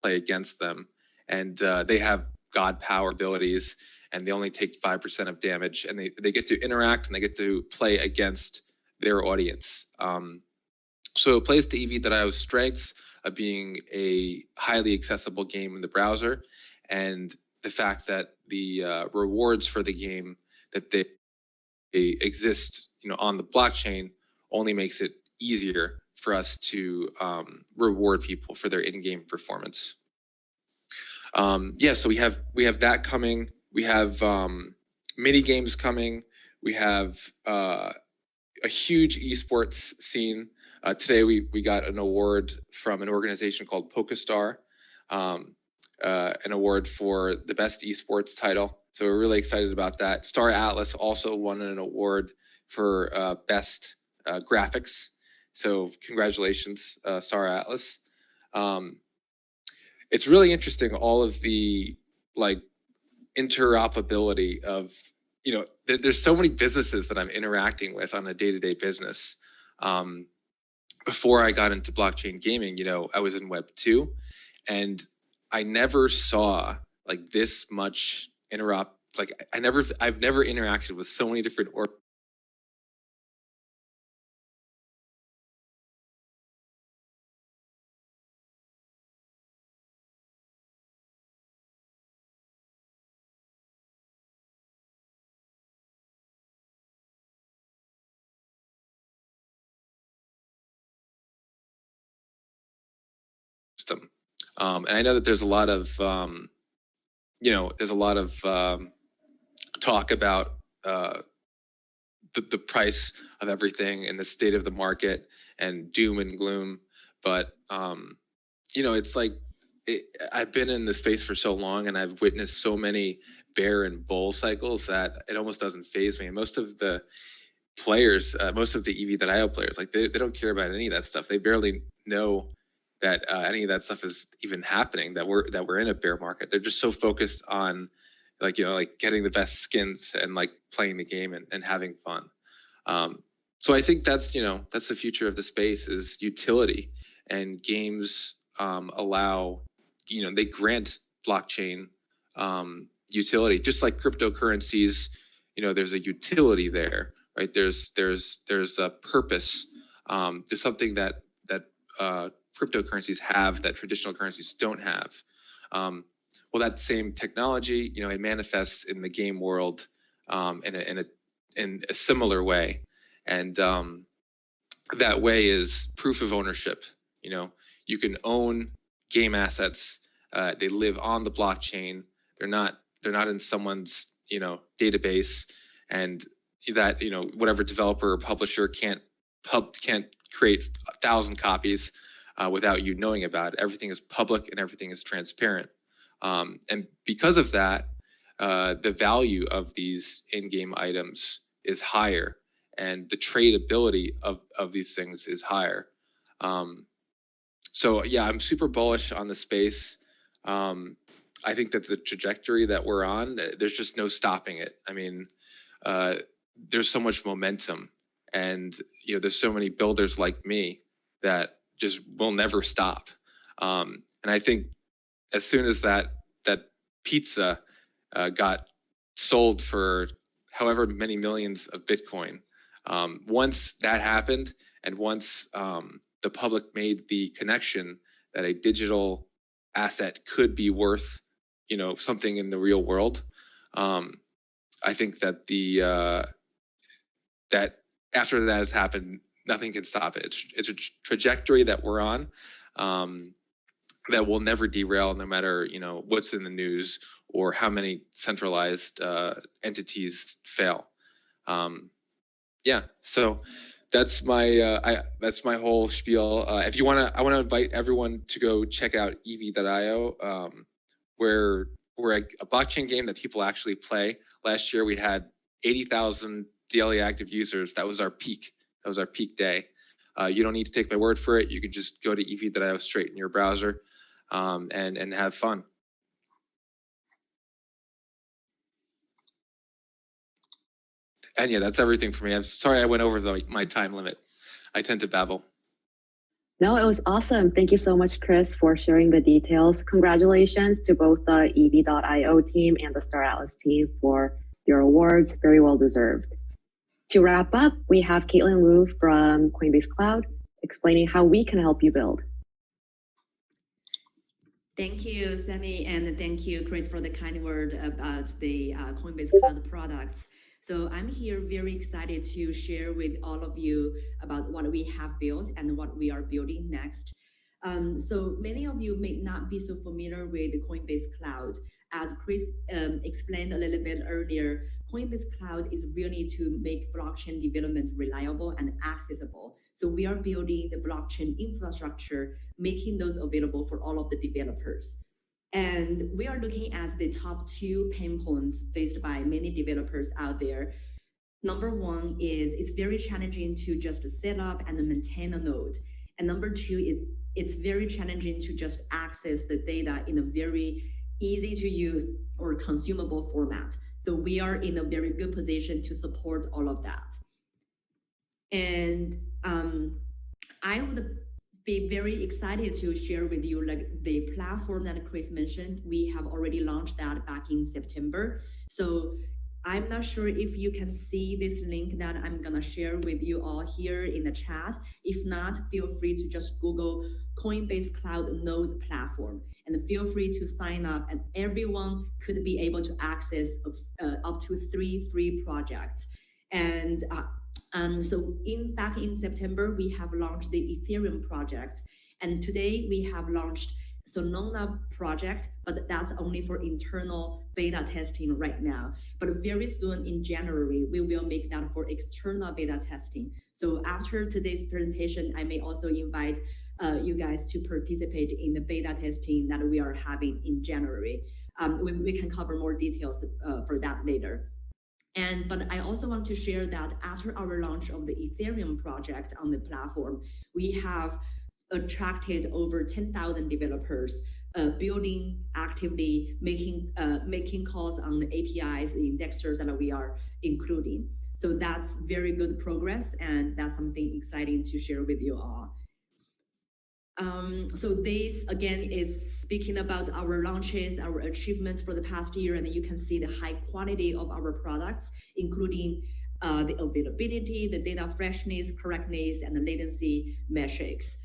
play against them. And they have god power abilities, and they only take 5% of damage, and they get to interact and they get to play against their audience. So it plays to EV.io's strengths of being a highly accessible game in the browser, and the fact that the rewards for the game that they exist, on the blockchain, only makes it easier for us to reward people for their in-game performance. So we have that coming. We have mini games coming. We have a huge esports scene. Today we got an award from an organization called PokeStar, an award for the best esports title. So we're really excited about that. Star Atlas also won an award for best graphics. So congratulations, Star Atlas. It's really interesting, all of the interoperability of, there's so many businesses that I'm interacting with on a day-to-day business. Before I got into blockchain gaming, I was in Web 2, and I never saw this much I've never interacted with so many different ecosystem. And I know that there's a lot of, talk about the price of everything and the state of the market and doom and gloom. But, it's like, I've been in the space for so long and I've witnessed so many bear and bull cycles that it almost doesn't faze me. And most of the players, most of the EV.io players, like they don't care about any of that stuff. They barely know that any of that stuff is even happening, that we're in a bear market. They're just so focused on like getting the best skins and like playing the game and having fun. So I think that's the future of the space is utility, and games allow, they grant blockchain utility, just like cryptocurrencies. There's a utility there, right? There's a purpose. There's something that cryptocurrencies have that traditional currencies don't have. Well, that same technology, it manifests in the game world in a similar way, and that way is proof of ownership. You can own game assets. They live on the blockchain. They're not in someone's database, and that whatever developer or publisher can't create 1,000 copies without you knowing about it. Everything is public and everything is transparent. And because of that, the value of these in-game items is higher, and the tradability of these things is higher. So yeah, I'm super bullish on the space. I think that the trajectory that we're on, there's just no stopping it. I mean, there's so much momentum, and there's so many builders like me that just will never stop. And I think as soon as that pizza got sold for however many millions of Bitcoin, once that happened, and once the public made the connection that a digital asset could be worth, something in the real world, I think that that after that has happened, nothing can stop it. It's a trajectory that we're on, that will never derail, no matter what's in the news or how many centralized entities fail. Yeah, so that's my whole spiel. If you I want to invite everyone to go check out EV.io, where we're a blockchain game that people actually play. Last year we had 80,000 daily active users. That was our peak. That was our peak day. You don't need to take my word for it. You can just go to EV.io straight in your browser and have fun. And yeah, that's everything for me. I'm sorry I went over my time limit. I tend to babble. No, it was awesome. Thank you so much, Chris, for sharing the details. Congratulations to both the EV.io team and the Star Atlas team for your awards. Very well deserved. To wrap up, we have Caitlin Wu from Coinbase Cloud explaining how we can help you build. Thank you, Sammy, and thank you, Chris, for the kind word about the Coinbase Cloud products. So I'm here very excited to share with all of you about what we have built and what we are building next. So many of you may not be so familiar with the Coinbase Cloud. As Chris explained a little bit earlier, Coinbase Cloud is really to make blockchain development reliable and accessible. So we are building the blockchain infrastructure, making those available for all of the developers. And we are looking at the top 2 pain points faced by many developers out there. Number 1 is it's very challenging to just set up and maintain a node. And number 2 is it's very challenging to just access the data in a very easy to use or consumable format. So we are in a very good position to support all of that. And I would be very excited to share with you like the platform that Chris mentioned. We have already launched that back in September. So I'm not sure if you can see this link that I'm gonna share with you all here in the chat. If not, feel free to just Google Coinbase Cloud Node Platform and feel free to sign up, and everyone could be able to access up to 3 free projects. And so back in September, we have launched the Ethereum project. And today we have launched Solana project, but that's only for internal beta testing right now. But very soon in January, we will make that for external beta testing. So after today's presentation, I may also invite you guys to participate in the beta testing that we are having in January. We can cover more details for that later. But I also want to share that after our launch of the Ethereum project on the platform, we have attracted over 10,000 developers building actively, making calls on the APIs, the indexers that we are including. So that's very good progress, and that's something exciting to share with you all. So this again is speaking about our launches, our achievements for the past year, and you can see the high quality of our products, including the availability, the data freshness, correctness, and the latency metrics.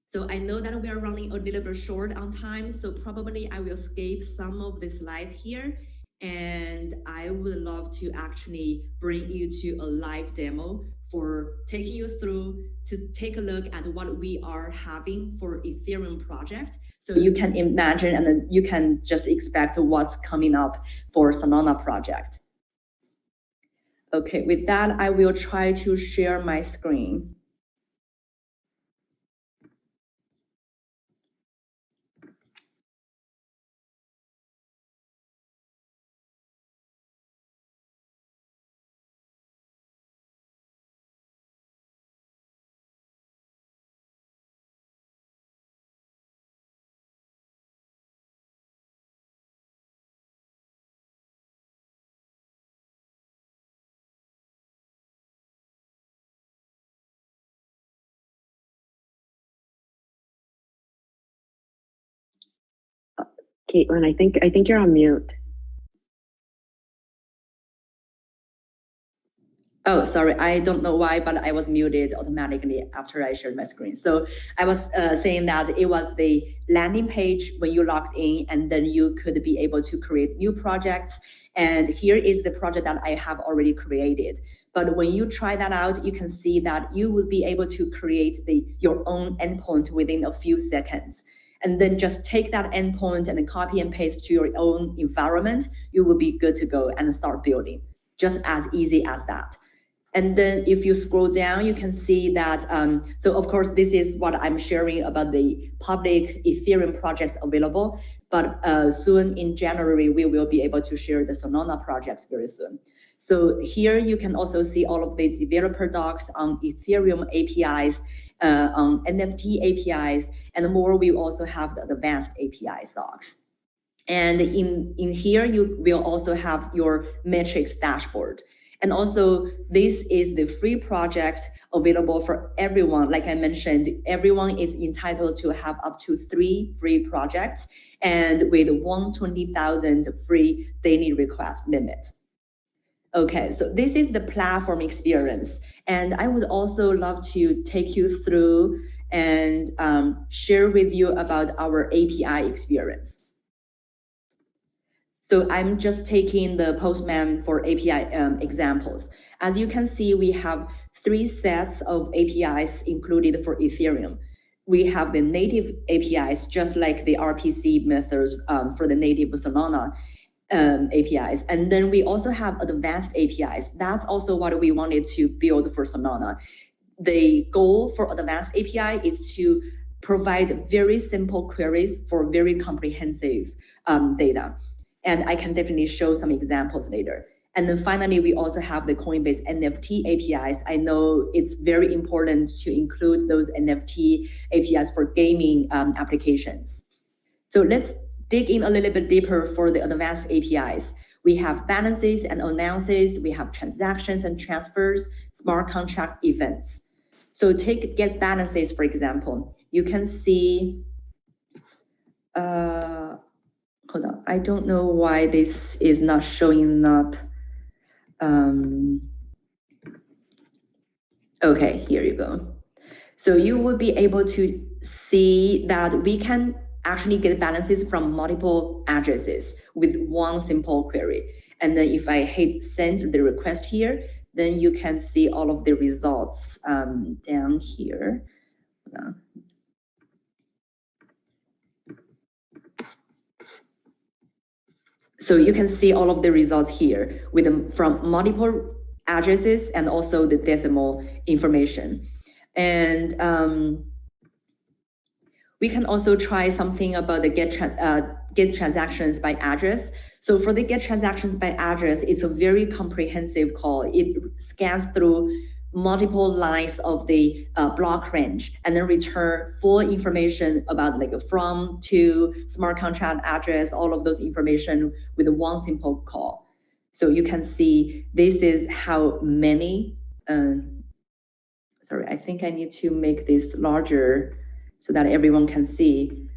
So I know that we are running a little bit short on time, so probably I will skip some of the slides here, and I would love to actually bring you to a live demo for taking you through to take a look at what we are having for Ethereum project. So you can imagine and then you can just expect what's coming up for Solana project. Okay, with that, I will try to share my screen. Caitlin, I think you're on mute. Oh, sorry, I don't know why, but I was muted automatically after I shared my screen. So I was saying that it was the landing page when you logged in, and then you could be able to create new projects. And here is the project that I have already created. But when you try that out, you can see that you will be able to create your own endpoint within a few seconds. And then just take that endpoint and then copy and paste to your own environment. You will be good to go and start building, just as easy as that. And then if you scroll down, you can see that, so of course, this is what I'm sharing about the public Ethereum projects available, but soon in January, we will be able to share the Solana projects very soon. So here you can also see all of the developer docs on Ethereum APIs, on NFT APIs, and more, we also have the advanced API docs. And in here, you will also have your metrics dashboard. And also, this is the free project available for everyone. Like I mentioned, everyone is entitled to have up to 3 free projects and with 120,000 free daily request limit. Okay, so this is the platform experience. And I would also love to take you through and share with you about our API experience. So I'm just taking the Postman for API examples. As you can see, we have 3 sets of APIs included for Ethereum. We have the native APIs, just like the RPC methods for the native Solana APIs. And then we also have advanced APIs. That's also what we wanted to build for Solana. The goal for advanced API is to provide very simple queries for very comprehensive data. And I can definitely show some examples later. And then finally, we also have the Coinbase NFT APIs. I know it's very important to include those NFT APIs for gaming applications. So let's dig in a little bit deeper for the advanced APIs. We have balances and announces, we have transactions and transfers, smart contract events. So take get balances, for example. You can see, hold on, I don't know why this is not showing up. Okay, here you go. So you will be able to see that we can actually get balances from multiple addresses with one simple query. And then if I hit send the request here, then you can see all of the results down here. So you can see all of the results here with from multiple addresses and also the decimal information. And we can also try something about the get transactions by address. So for the get transactions by address, it's a very comprehensive call. It scans through multiple lines of the block range and then return full information about like from, to, smart contract address, all of those information with one simple call. So you can see this is how many, sorry, I think I need to make this larger so that everyone can see.